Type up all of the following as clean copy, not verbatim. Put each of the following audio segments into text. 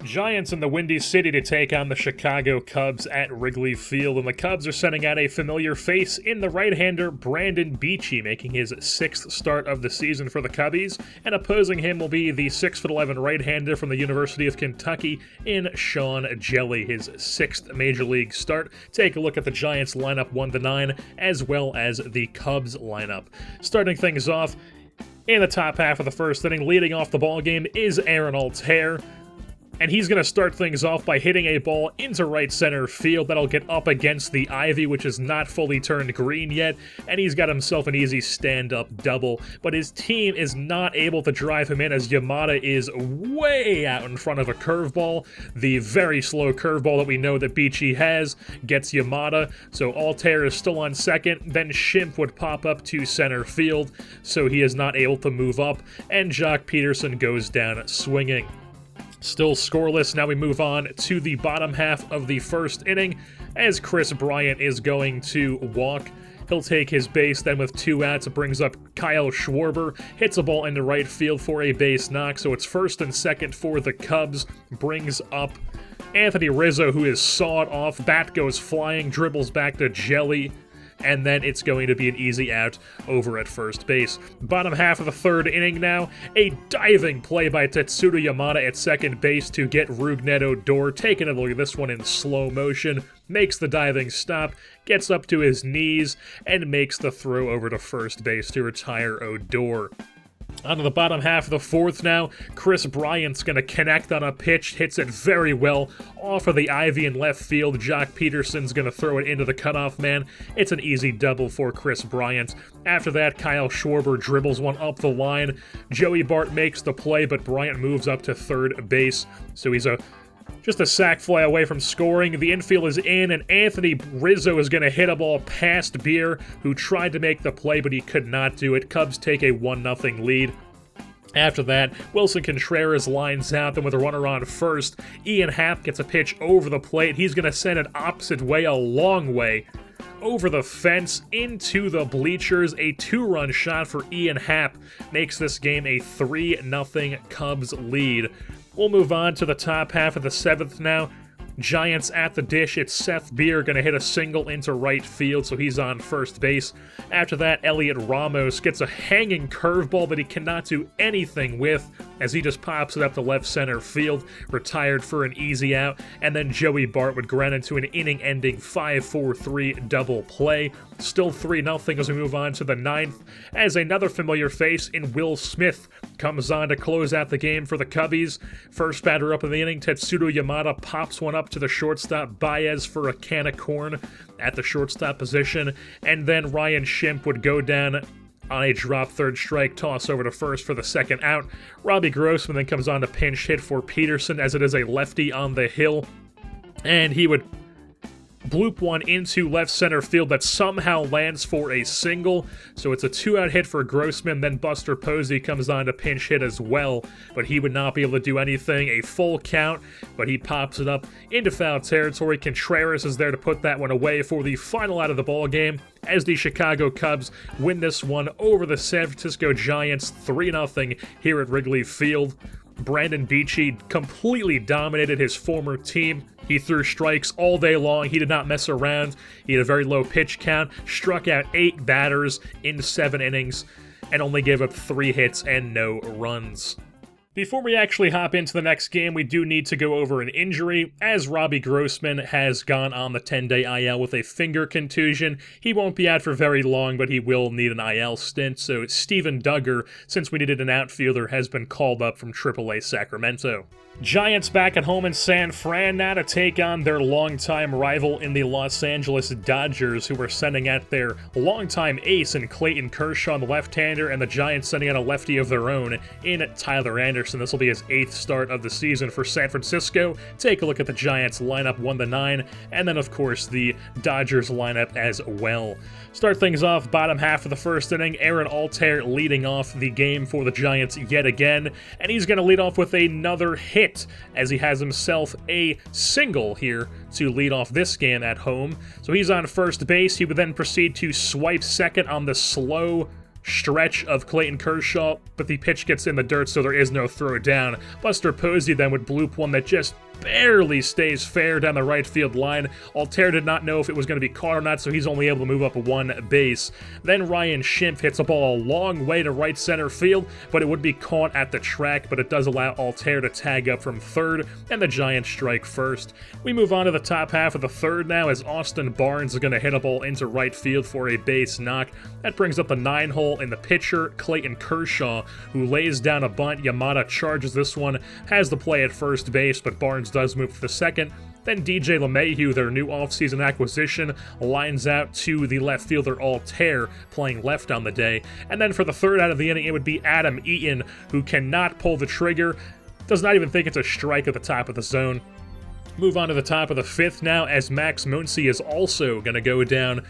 Giants in the Windy City to take on the Chicago Cubs at Wrigley Field, and the Cubs are sending out a familiar face in the right-hander Brandon Beachy, making his 6th start of the season for the Cubbies, and opposing him will be the 6'11" right-hander from the University of Kentucky in Sean Jelly, his 6th Major League start. Take a look at the Giants lineup 1-9, as well as the Cubs lineup. Starting things off in the top half of the first inning, leading off the ballgame is Aaron Altair. And he's going to start things off by hitting a ball into right center field that'll get up against the ivy, which is not fully turned green yet, and he's got himself an easy stand-up double. But his team is not able to drive him in, as Yamada is way out in front of a curveball. The very slow curveball that we know that Beachy has gets Yamada, so Altair is still on second. Then Schimpf would pop up to center field, so he is not able to move up, and Jock Peterson goes down swinging. Still scoreless, now we move on to the bottom half of the first inning, as Kris Bryant is going to walk. He'll take his base, then with 2 outs, it brings up Kyle Schwarber, hits a ball into right field for a base knock, so it's first and second for the Cubs, brings up Anthony Rizzo, who is sawed off, bat goes flying, dribbles back to Jelly, and then it's going to be an easy out over at first base. Bottom half of the third inning now, a diving play by Tetsuto Yamada at second base to get Rougned Odor. Taking a look at this one in slow motion, makes the diving stop, gets up to his knees, and makes the throw over to first base to retire Odor. On to the bottom half of the fourth now, Kris Bryant's going to connect on a pitch, hits it very well off of the ivy in left field. Jock Peterson's going to throw it into the cutoff man. It's an easy double for Kris Bryant. After that, Kyle Schwarber dribbles one up the line. Joey Bart makes the play, but Bryant moves up to third base, so he's just a sac fly away from scoring. The infield is in, and Anthony Rizzo is going to hit a ball past Beer, who tried to make the play, but he could not do it. Cubs take a 1-0 lead. After that, Wilson Contreras lines out, then with a runner on first, Ian Happ gets a pitch over the plate. He's going to send it opposite way, a long way, over the fence, into the bleachers. A 2-run shot for Ian Happ makes this game a 3-0 Cubs lead. We'll move on to the top half of the seventh now. Giants at the dish. It's Seth Beer going to hit a single into right field, so he's on first base. After that, Elliot Ramos gets a hanging curveball that he cannot do anything with, as he just pops it up to left center field, retired for an easy out. And then Joey Bart would ground into an inning-ending 5-4-3 double play. Still 3-0 as we move on to the ninth, as another familiar face in Will Smith comes on to close out the game for the Cubbies. First batter up in the inning, Tetsuto Yamada pops one up to the shortstop Baez for a can of corn at the shortstop position, and then Ryan Schimpf would go down on a drop third strike toss over to first for the second out. Robbie Grossman then comes on to pinch hit for Peterson, as it is a lefty on the hill, and he would bloop one into left center field that somehow lands for a single, so it's a 2-out hit for Grossman. Then Buster Posey comes on to pinch hit as well, but he would not be able to do anything. A full count, but he pops it up into foul territory. Contreras is there to put that one away for the final out of the ball game, as the Chicago Cubs win this one over the San Francisco Giants 3-0 here at Wrigley Field. Brandon Beachy completely dominated his former team. He threw strikes all day long. He did not mess around. He had a very low pitch count, struck out 8 batters in 7 innings, and only gave up 3 hits and no runs. Before we actually hop into the next game, we do need to go over an injury, as Robbie Grossman has gone on the 10-day IL with a finger contusion. He won't be out for very long, but he will need an IL stint, so Steven Duggar, since we needed an outfielder, has been called up from AAA Sacramento. Giants back at home in San Fran now to take on their longtime rival in the Los Angeles Dodgers, who are sending out their longtime ace in Clayton Kershaw, the left-hander, and the Giants sending out a lefty of their own in Tyler Anderson. This will be his 8th start of the season for San Francisco. Take a look at the Giants lineup 1-9, and then of course the Dodgers lineup as well. Start things off, bottom half of the first inning, Aaron Altair leading off the game for the Giants yet again, and he's going to lead off with another hit, as he has himself a single here to lead off this game at home. So he's on first base. He would then proceed to swipe second on the slow stretch of Clayton Kershaw, but the pitch gets in the dirt, so there is no throw down. Buster Posey then would bloop one that just barely stays fair down the right field line. Altair did not know if it was going to be caught or not, so he's only able to move up one base. Then Ryan Schimpf hits a ball a long way to right center field, but it would be caught at the track, but it does allow Altair to tag up from third, and the Giants strike first. We move on to the top half of the third now, as Austin Barnes is going to hit a ball into right field for a base knock. That brings up the 9-hole in the pitcher, Clayton Kershaw, who lays down a bunt. Yamada charges this one, has the play at first base, but Barnes does move to the second. Then DJ LeMahieu, their new offseason acquisition, lines out to the left fielder Altair, playing left on the day. And then for the third out of the inning, it would be Adam Eaton, who cannot pull the trigger, does not even think it's a strike at the top of the zone. Move on to the top of the fifth now, as Max Muncy is also going to go down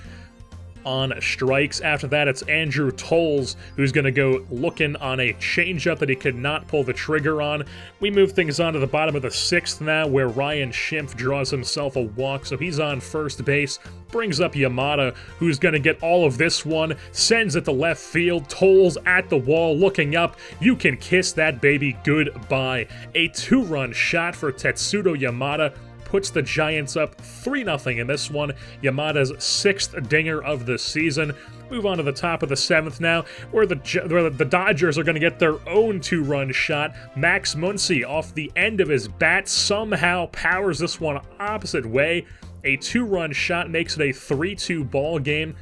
on strikes. After that, it's Andrew Tolles, who's going to go looking on a changeup that he could not pull the trigger on. We move things on to the bottom of the sixth now, where Ryan Schimpf draws himself a walk, so he's on first base. Brings up Yamada, who's going to get all of this one, sends it to left field. Tolles at the wall, looking up. You can kiss that baby goodbye. A 2-run shot for Tetsuto Yamada puts the Giants up 3-0 in this one. Yamada's 6th dinger of the season. Move on to the top of the 7th now, where the Dodgers are going to get their own 2-run shot. Max Muncy, off the end of his bat, somehow powers this one opposite way. A 2-run shot makes it a 3-2 ball game.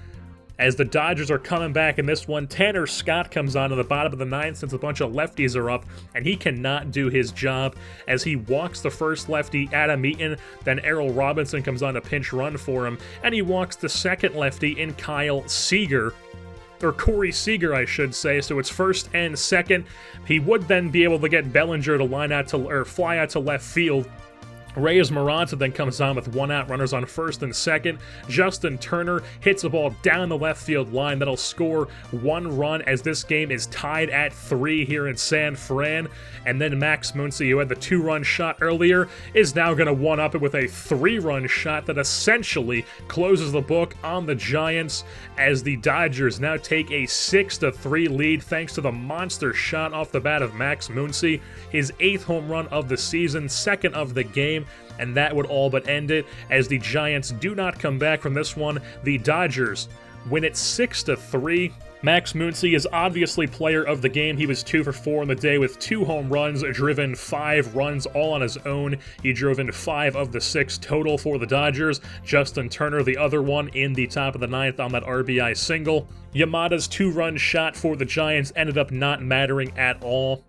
As the Dodgers are coming back in this one, Tanner Scott comes on to the bottom of the 9th since a bunch of lefties are up, and he cannot do his job as he walks the first lefty, Adam Eaton. Then Errol Robinson comes on to pinch run for him, and he walks the second lefty in Kyle Seager. Or Corey Seager, I should say. So it's first and second. He would then be able to get Bellinger to fly out to left field. Reyes Maranta then comes on with 1 out, runners on first and second. Justin Turner hits the ball down the left field line. That'll score 1 run, as this game is tied at 3 here in San Fran. And then Max Muncy, who had the 2-run shot earlier, is now going to one-up it with a 3-run shot that essentially closes the book on the Giants, as the Dodgers now take a 6-3 lead thanks to the monster shot off the bat of Max Muncy, his 8th home run of the season, 2nd of the game. And that would all but end it, as the Giants do not come back from this one. The Dodgers win it 6-3. Max Muncy is obviously player of the game. He was 2 for 4 on the day with 2 home runs, driven 5 runs all on his own. He drove in 5 of the 6 total for the Dodgers. Justin Turner, the other one, in the top of the 9th on that RBI single. Yamada's 2-run shot for the Giants ended up not mattering at all.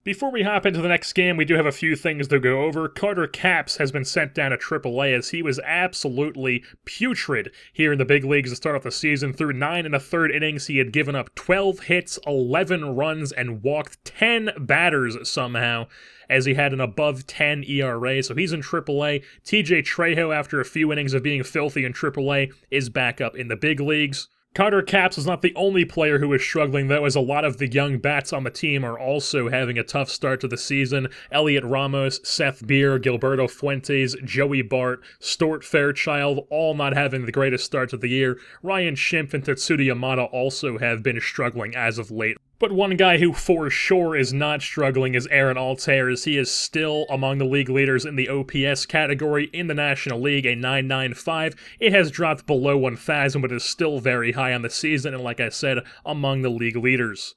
Before we hop into the next game, we do have a few things to go over. Carter Capps has been sent down to AAA, as he was absolutely putrid here in the big leagues to start off the season. Through 9 1/3 innings, he had given up 12 hits, 11 runs, and walked 10 batters somehow, as he had an above 10 ERA, so he's in AAA. TJ Trejo, after a few innings of being filthy in AAA, is back up in the big leagues. Carter Capps is not the only player who is struggling, though, as a lot of the young bats on the team are also having a tough start to the season. Elliot Ramos, Seth Beer, Gilberto Fuentes, Joey Bart, Stuart Fairchild, all not having the greatest starts of the year. Ryan Schimpf and Tetsuto Yamada also have been struggling as of late. But one guy who for sure is not struggling is Aaron Altair, as he is still among the league leaders in the OPS category in the National League, a 995. It has dropped below 1,000, but is still very high on the season, and like I said, among the league leaders.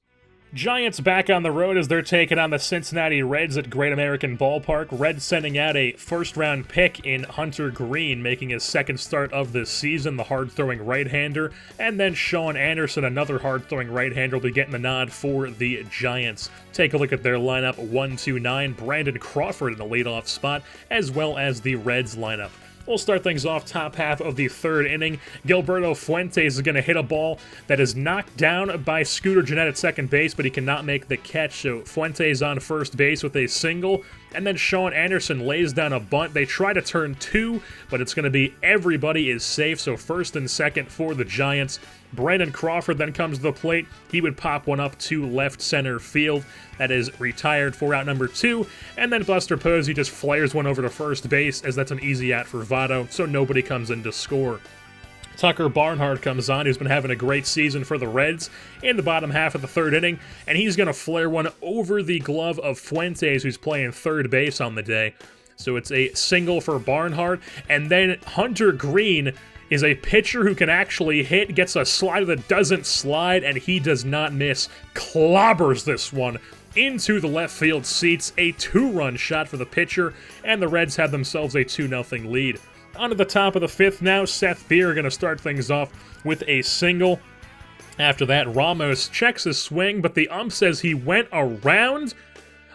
Giants back on the road as they're taking on the Cincinnati Reds at Great American Ballpark. Reds sending out a first-round pick in Hunter Green, making his 2nd start of this season, the hard-throwing right-hander. And then Sean Anderson, another hard-throwing right-hander, will be getting the nod for the Giants. Take a look at their lineup: 1-2-9, Brandon Crawford in the leadoff spot, as well as the Reds lineup. We'll start things off top half of the 3rd inning. Gilberto Fuentes is going to hit a ball that is knocked down by Scooter Gennett at second base, but he cannot make the catch, so Fuentes on first base with a single. And then Sean Anderson lays down a bunt. They try to turn 2, but it's going to be everybody is safe, so 1st and 2nd for the Giants. Brandon Crawford then comes to the plate. He would pop one up to left center field. That is retired for out number 2. And then Buster Posey just flares one over to first base, as that's an easy out for Votto, so nobody comes in to score. Tucker Barnhart comes on, who's been having a great season for the Reds in the bottom half of the third inning, and he's going to flare one over the glove of Fuentes, who's playing third base on the day. So it's a single for Barnhart, and then Hunter Green is a pitcher who can actually hit, gets a slider that doesn't slide, and he does not miss, clobbers this one into the left field seats, a 2-run shot for the pitcher, and the Reds have themselves a 2-0 lead. On to the top of the fifth now, Seth Beer going to start things off with a single. After that, Ramos checks his swing, but the ump says he went around.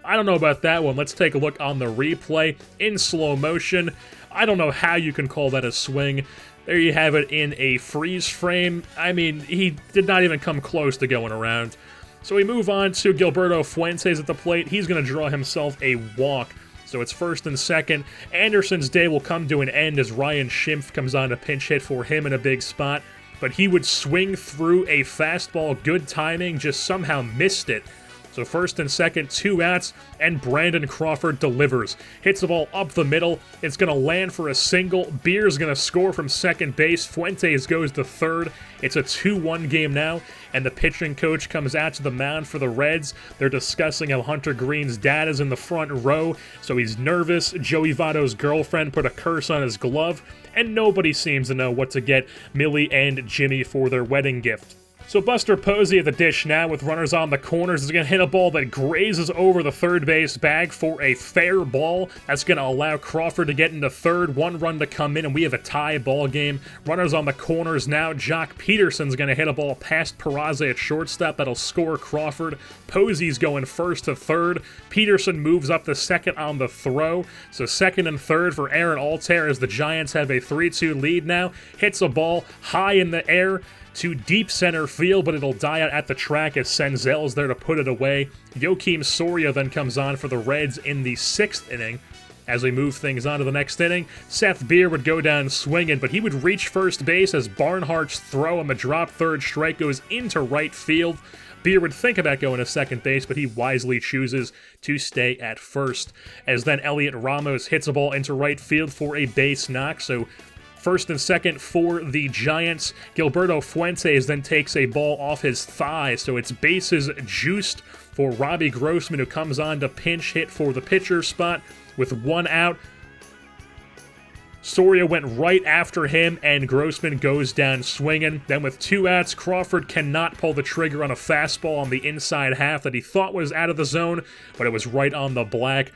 I don't know about that one. Let's take a look on the replay in slow motion. I don't know how you can call that a swing. There you have it in a freeze frame. I mean, he did not even come close to going around. So we move on to Gilberto Fuentes at the plate. He's going to draw himself a walk. So it's first and second. Anderson's day will come to an end as Ryan Schimpf comes on to pinch hit for him in a big spot. But he would swing through a fastball, good timing, just somehow missed it. So first and second, 2 outs, and Brandon Crawford delivers. Hits the ball up the middle. It's going to land for a single. Beer's going to score from second base. Fuentes goes to third. It's a 2-1 game now, and the pitching coach comes out to the mound for the Reds. They're discussing how Hunter Green's dad is in the front row, so he's nervous. Joey Votto's girlfriend put a curse on his glove, and nobody seems to know what to get Millie and Jimmy for their wedding gift. So Buster Posey at the dish now with runners on the corners is going to hit a ball that grazes over the third base bag for a fair ball. That's going to allow Crawford to get into third, 1 run to come in, and we have a tie ball game. Runners on the corners now. Jock Peterson's going to hit a ball past Peraza at shortstop. That'll score Crawford. Posey's going first to third. Peterson moves up to second on the throw. So second and third for Aaron Altair as the Giants have a 3-2 lead now. Hits a ball high in the air to deep center field, but it'll die out at the track as Senzel's there to put it away. Joakim Soria then comes on for the Reds in the 6th inning. As we move things on to the next inning, Seth Beer would go down swinging, but he would reach first base as Barnhart's throw on the drop third strike goes into right field. Beer would think about going to second base, but he wisely chooses to stay at first. As then Elliot Ramos hits a ball into right field for a base knock, so first and second for the Giants. Gilberto Fuentes then takes a ball off his thigh, so it's bases juiced for Robbie Grossman, who comes on to pinch hit for the pitcher spot with 1 out. Soria went right after him, and Grossman goes down swinging. Then with 2 outs, Crawford cannot pull the trigger on a fastball on the inside half that he thought was out of the zone, but it was right on the black.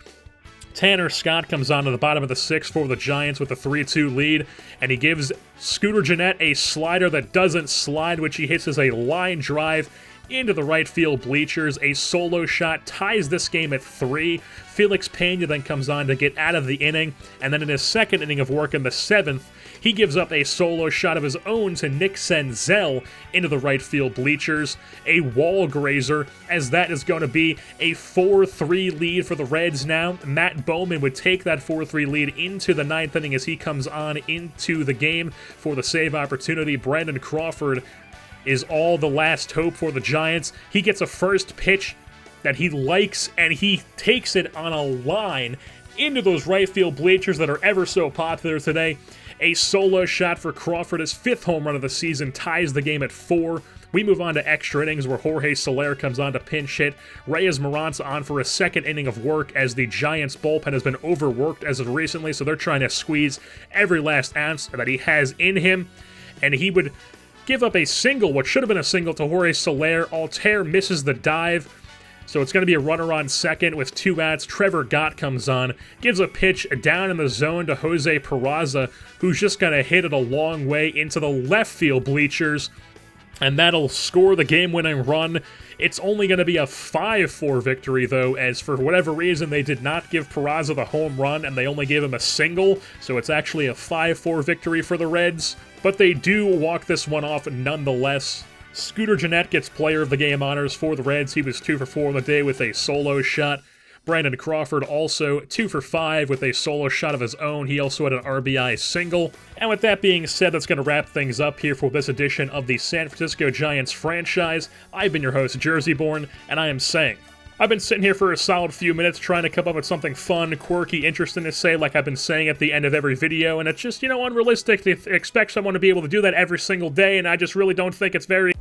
Tanner Scott comes on to the bottom of the 6th for the Giants with a 3-2 lead, and he gives Scooter Gennett a slider that doesn't slide, which he hits as a line drive into the right field bleachers. A solo shot ties this game at 3. Felix Pena then comes on to get out of the inning, and then in his second inning of work in the 7th, he gives up a solo shot of his own to Nick Senzel into the right field bleachers. A wall grazer, as that is going to be a 4-3 lead for the Reds now. Matt Bowman would take that 4-3 lead into the 9th inning as he comes on into the game for the save opportunity. Brandon Crawford is all the last hope for the Giants. He gets a first pitch that he likes, and he takes it on a line into those right field bleachers that are ever so popular today. A solo shot for Crawford, his 5th home run of the season, ties the game at 4. We move on to extra innings where Jorge Soler comes on to pinch hit. Reyes Moranza on for a 2nd inning of work as the Giants' bullpen has been overworked as of recently, so they're trying to squeeze every last ounce that he has in him. And he would give up a single, what should have been a single, to Jorge Soler. Altair misses the dive. So it's going to be a runner on second with 2 outs. Trevor Gott comes on, gives a pitch down in the zone to Jose Peraza, who's just going to hit it a long way into the left field bleachers, and that'll score the game-winning run. It's only going to be a 5-4 victory, though, as for whatever reason they did not give Peraza the home run, and they only gave him a single, so it's actually a 5-4 victory for the Reds. But they do walk this one off nonetheless. Scooter Gennett gets player of the game honors for the Reds. He was 2 for 4 on the day with a solo shot. Brandon Crawford also 2 for 5 with a solo shot of his own. He also had an RBI single. And with that being said, that's going to wrap things up here for this edition of the San Francisco Giants franchise. I've been your host, Jerseyborn, and I am saying I've been sitting here for a solid few minutes trying to come up with something fun, quirky, interesting to say, like I've been saying at the end of every video, and it's just, you know, unrealistic to expect someone to be able to do that every single day, and I just really don't think it's very